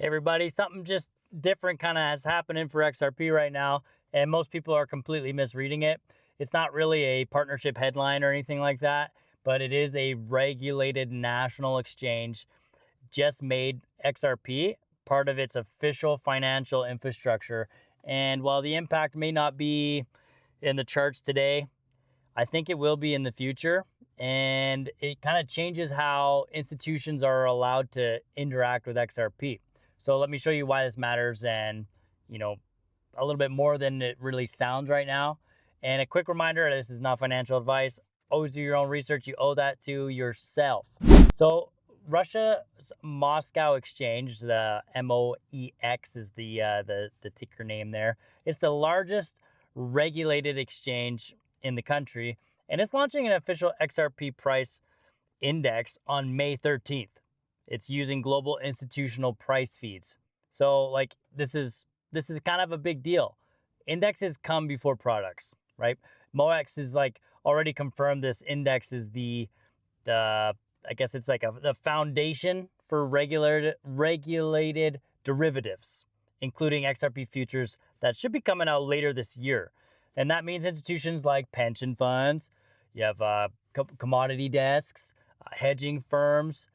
Hey everybody, something just different kind of has happening for XRP right now, and most people are completely misreading it. It's not really a partnership headline or anything like that, but it is a regulated national exchange just made XRP part of its official financial infrastructure. And while the impact may not be in the charts today, I think it will be in the future. And it kind of changes how institutions are allowed to interact with XRP. So let me show you why this matters and, you know, a little bit more than it really sounds right now. And a quick reminder, this is not financial advice. Always do your own research. You owe that to yourself. So Russia's Moscow Exchange, the MOEX is the ticker name there. It's the largest regulated exchange in the country, and it's launching an official XRP price index on May 13th. It's using global institutional price feeds. So like this is kind of a big deal. Indexes come before products, right? MOEX is like already confirmed this index is the I guess it's like the foundation for regulated derivatives, including XRP futures that should be coming out later this year. And that means institutions like pension funds, you have commodity desks, hedging firms,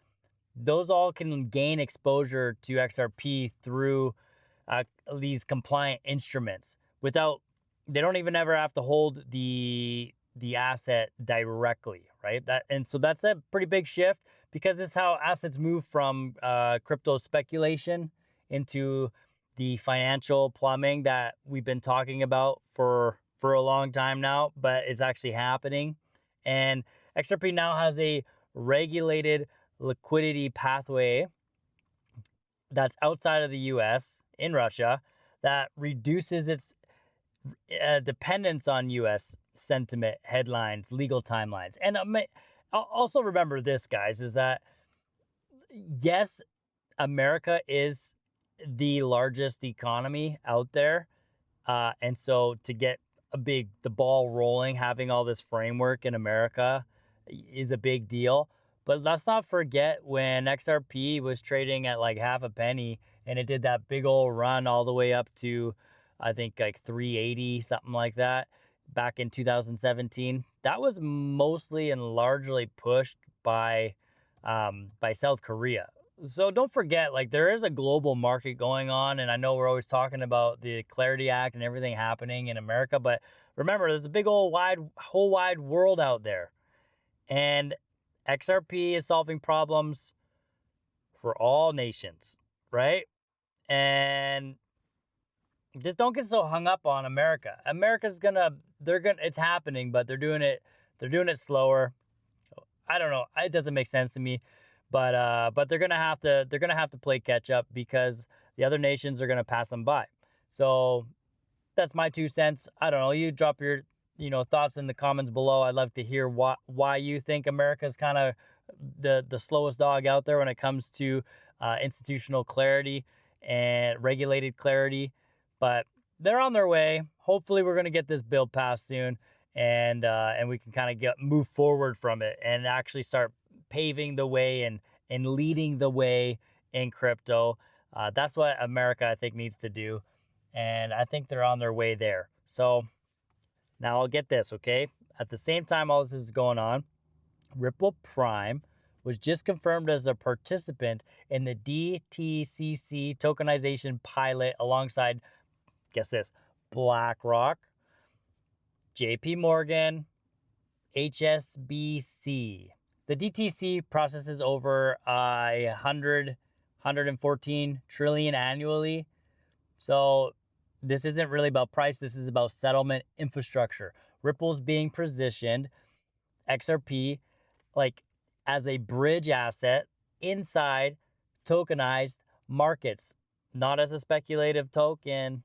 those all can gain exposure to XRP through these compliant instruments without, they don't even ever have to hold the asset directly, right? So that's a pretty big shift because it's how assets move from crypto speculation into the financial plumbing that we've been talking about for a long time now, but it's actually happening. And XRP now has a regulated liquidity pathway that's outside of the US in Russia that reduces its dependence on US sentiment, headlines, legal timelines. And also remember this, guys, is that yes, America is the largest economy out there. And so to get the ball rolling, having all this framework in America is a big deal. But let's not forget when XRP was trading at like half a penny and it did that big old run all the way up to, I think, like 380, something like that, back in 2017. That was mostly and largely pushed by South Korea. So don't forget, like, there is a global market going on, and I know we're always talking about the Clarity Act and everything happening in America, but remember, there's a big old whole wide world out there, and XRP is solving problems for all nations, right? And just don't get so hung up on America. It's happening, but they're doing it slower. I don't know. It doesn't make sense to me, but they're gonna have to play catch up because the other nations are gonna pass them by. So that's my 2 cents. I don't know. You drop your thoughts in the comments below. I'd love to hear why you think America's kind of the slowest dog out there when it comes to institutional clarity and regulated clarity. But they're on their way. Hopefully, we're gonna get this bill passed soon, and we can kind of move forward from it and actually start paving the way and leading the way in crypto. That's what America, I think, needs to do, and I think they're on their way there. So now I'll get this, okay? At the same time all this is going on, Ripple Prime was just confirmed as a participant in the DTCC tokenization pilot alongside, guess this, BlackRock, JP Morgan, HSBC. The DTC processes over 114 trillion annually. So this isn't really about price. This is about settlement infrastructure. Ripple's being positioned, XRP, like as a bridge asset inside tokenized markets, not as a speculative token.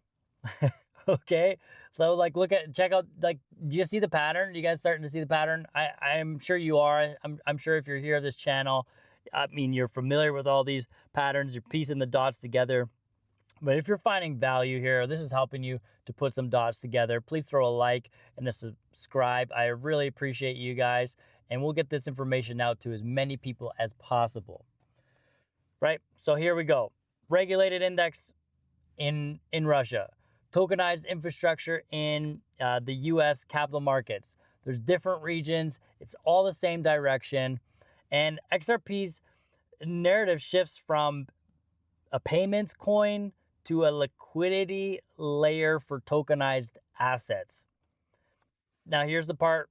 Okay, so like check out, like, do you see the pattern? You guys starting to see the pattern? I'm sure you are. I'm sure if you're here on this channel, I mean, you're familiar with all these patterns. You're piecing the dots together. But if you're finding value here, this is helping you to put some dots together, please throw a like and a subscribe. I really appreciate you guys, and we'll get this information out to as many people as possible. Right? So here we go. regulated index in Russia, tokenized infrastructure in the U.S. capital markets. There's different regions. It's all the same direction. And XRP's narrative shifts from a payments coin to a liquidity layer for tokenized assets. Now, here's the part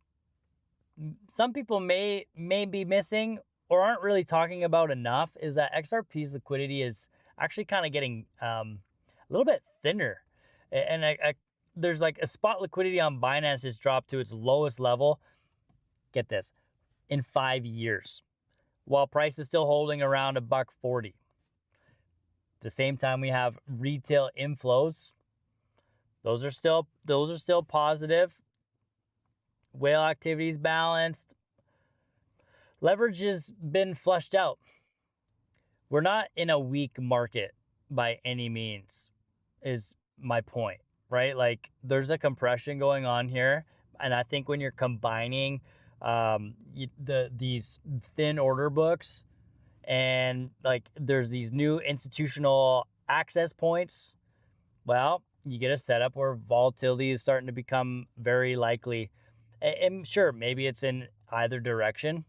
some people may be missing or aren't really talking about enough is that XRP's liquidity is actually kind of getting a little bit thinner. And there's like a spot liquidity on Binance has dropped to its lowest level. Get this, in 5 years, while price is still holding around $1.40. At the same time, we have retail inflows. Those are still positive. Whale activity is balanced. Leverage has been flushed out. We're not in a weak market by any means, is my point, right? Like there's a compression going on here. And I think when you're combining these thin order books and like there's these new institutional access points, well, you get a setup where volatility is starting to become very likely. And sure, maybe it's in either direction.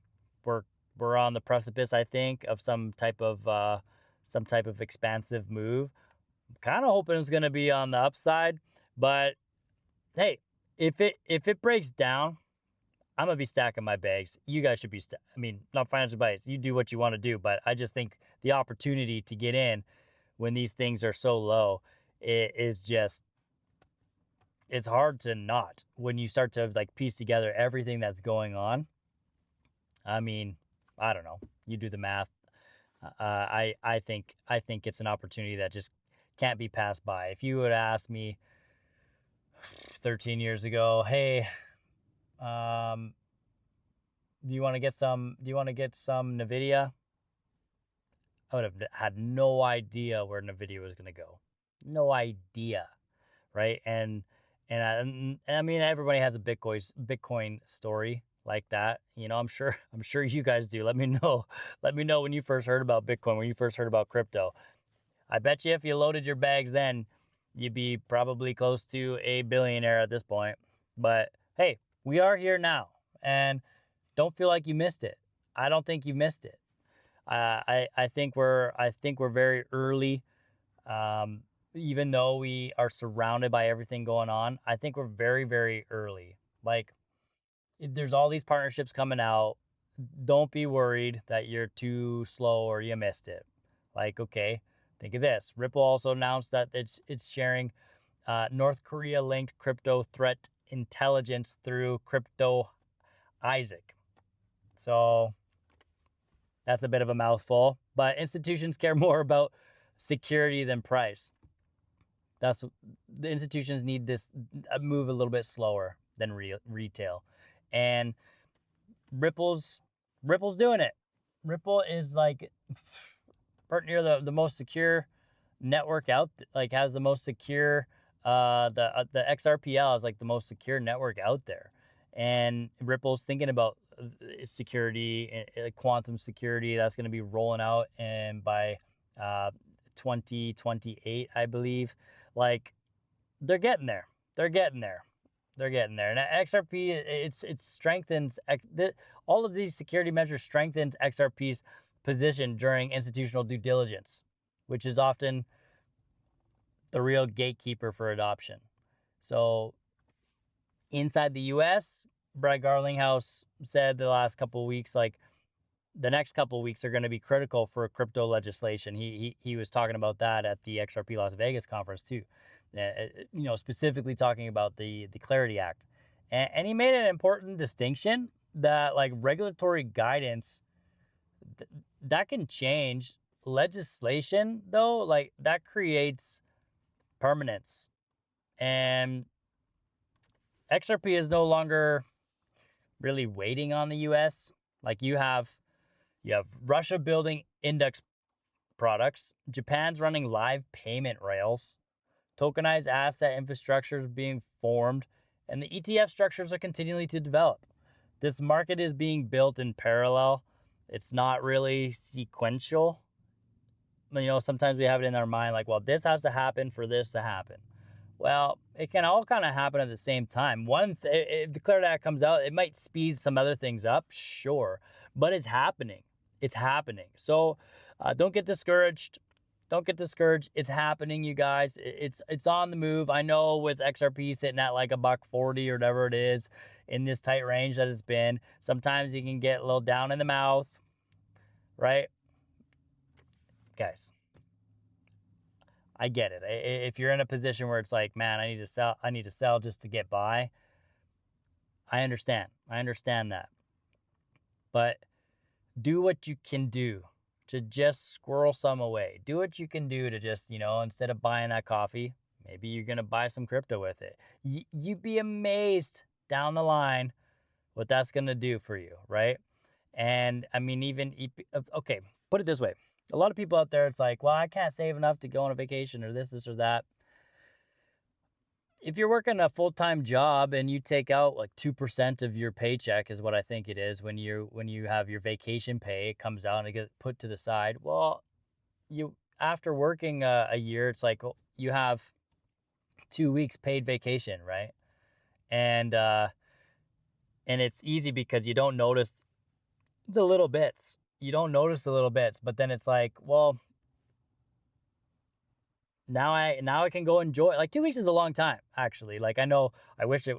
We're on the precipice, I think, of some type of expansive move. I'm kind of hoping it's going to be on the upside, but hey, if it breaks down, I'm gonna be stacking my bags. You guys should be. I mean, not financial advice. You do what you want to do, but I just think the opportunity to get in when these things are so low is just. It's hard to not when you start to like piece together everything that's going on. I mean, I don't know. You do the math. I think it's an opportunity that just can't be passed by. If you would ask me 13 years ago, hey, do you want to get some Nvidia? I would have had no idea where Nvidia was going to go. No idea, right? And I mean, everybody has a Bitcoin story like that. You know, I'm sure you guys do. Let me know. Let me know when you first heard about Bitcoin, when you first heard about crypto. I bet you if you loaded your bags then, you'd be probably close to a billionaire at this point. But hey, we are here now, and don't feel like you missed it. I don't think you missed it. I think we're very early. Even though we are surrounded by everything going on, I think we're very, very early. Like, there's all these partnerships coming out. Don't be worried that you're too slow or you missed it. Like, okay, think of this. Ripple also announced that it's sharing North Korea-linked crypto threat intelligence through Crypto Isaac. So that's a bit of a mouthful. But institutions care more about security than price. The institutions need this move a little bit slower than retail, and Ripple's doing it. Ripple is like near the most secure network out. Like has the most secure. The XRPL is like the most secure network out there, and Ripple's thinking about security, quantum security. That's going to be rolling out, and by 2028, I believe. Like, they're getting there. And XRP, it strengthens all of these security measures strengthens XRP's position during institutional due diligence, which is often the real gatekeeper for adoption. So, inside the U.S., Brad Garlinghouse said the last couple of weeks, like the next couple of weeks are going to be critical for crypto legislation. He was talking about that at the XRP Las Vegas conference too, specifically talking about the Clarity Act, and he made an important distinction that like regulatory guidance that can change. Legislation though, like that creates permanence, and XRP is no longer really waiting on the U.S. Like you have Russia building index products, Japan's running live payment rails, tokenized asset infrastructures being formed, and the ETF structures are continuing to develop. This market is being built in parallel. It's not really sequential. sometimes we have it in our mind like, well, this has to happen for this to happen. Well, it can all kind of happen at the same time. If the Declare Act comes out, it might speed some other things up, sure, but it's happening. It's happening. So don't get discouraged. Don't get discouraged. It's happening, you guys. It's on the move. I know with XRP sitting at like $1.40 or whatever it is in this tight range that it's been. Sometimes you can get a little down in the mouth, right, guys? I get it. If you're in a position where it's like, man, I need to sell just to get by. I understand. I understand that. But do what you can do to just squirrel some away. Do what you can do to just, instead of buying that coffee, maybe you're going to buy some crypto with it. You'd be amazed down the line what that's going to do for you, right? And I mean, okay, put it this way. A lot of people out there, it's like, well, I can't save enough to go on a vacation or this or that. If you're working a full-time job and you take out like 2% of your paycheck is what I think it is when you have your vacation pay, it comes out and it gets put to the side. Well, after working a year, it's like you have 2 weeks paid vacation, right? And it's easy because you don't notice the little bits. You don't notice the little bits, but then it's like, well, now I can go enjoy. Like 2 weeks is a long time, actually. Like I know I wish it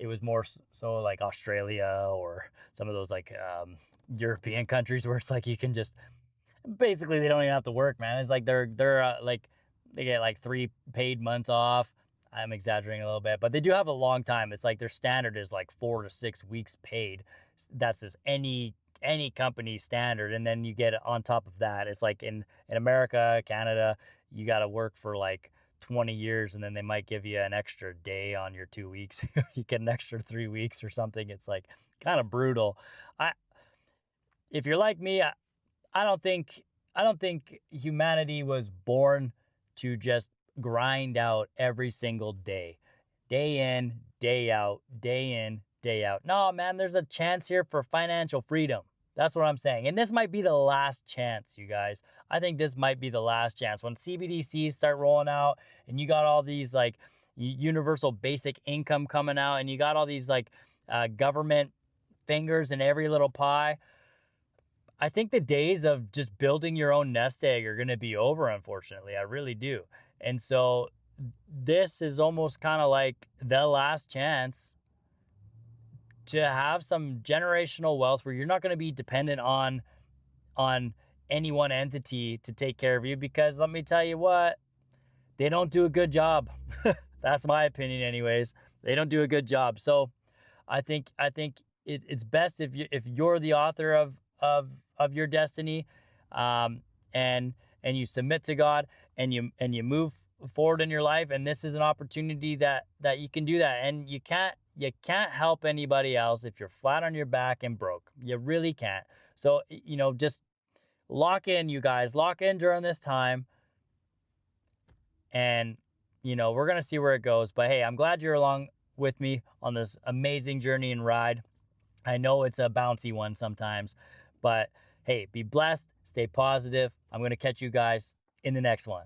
was more so like Australia or some of those like European countries where it's like you can just basically they don't even have to work, man. It's like they're like they get like 3 paid months off. I'm exaggerating a little bit, but they do have a long time. It's like their standard is like 4 to 6 weeks paid. That's just any company standard, and then you get on top of that. It's like in America, Canada, you got to work for like 20 years, and then they might give you an extra day on your 2 weeks. You get an extra 3 weeks or something. It's like kind of brutal. If you're like me, I don't think humanity was born to just grind out every single day in, day out, day in, day out. No, man, there's a chance here for financial freedom. That's what I'm saying. And this might be the last chance, you guys. I think this might be the last chance. When CBDCs start rolling out and you got all these like universal basic income coming out and you got all these like government fingers in every little pie, I think the days of just building your own nest egg are going to be over, unfortunately. I really do. And so this is almost kind of like the last chance to have some generational wealth where you're not going to be dependent on any one entity to take care of you, because let me tell you what, they don't do a good job. That's my opinion anyways. They don't do a good job. So I think it's best if you're the author of your destiny, and you submit to God and you move forward in your life. And this is an opportunity that you can do that. And you can't help anybody else if you're flat on your back and broke. You really can't. So, just lock in, you guys. Lock in during this time. And, we're going to see where it goes. But, hey, I'm glad you're along with me on this amazing journey and ride. I know it's a bouncy one sometimes. But, hey, be blessed. Stay positive. I'm going to catch you guys in the next one.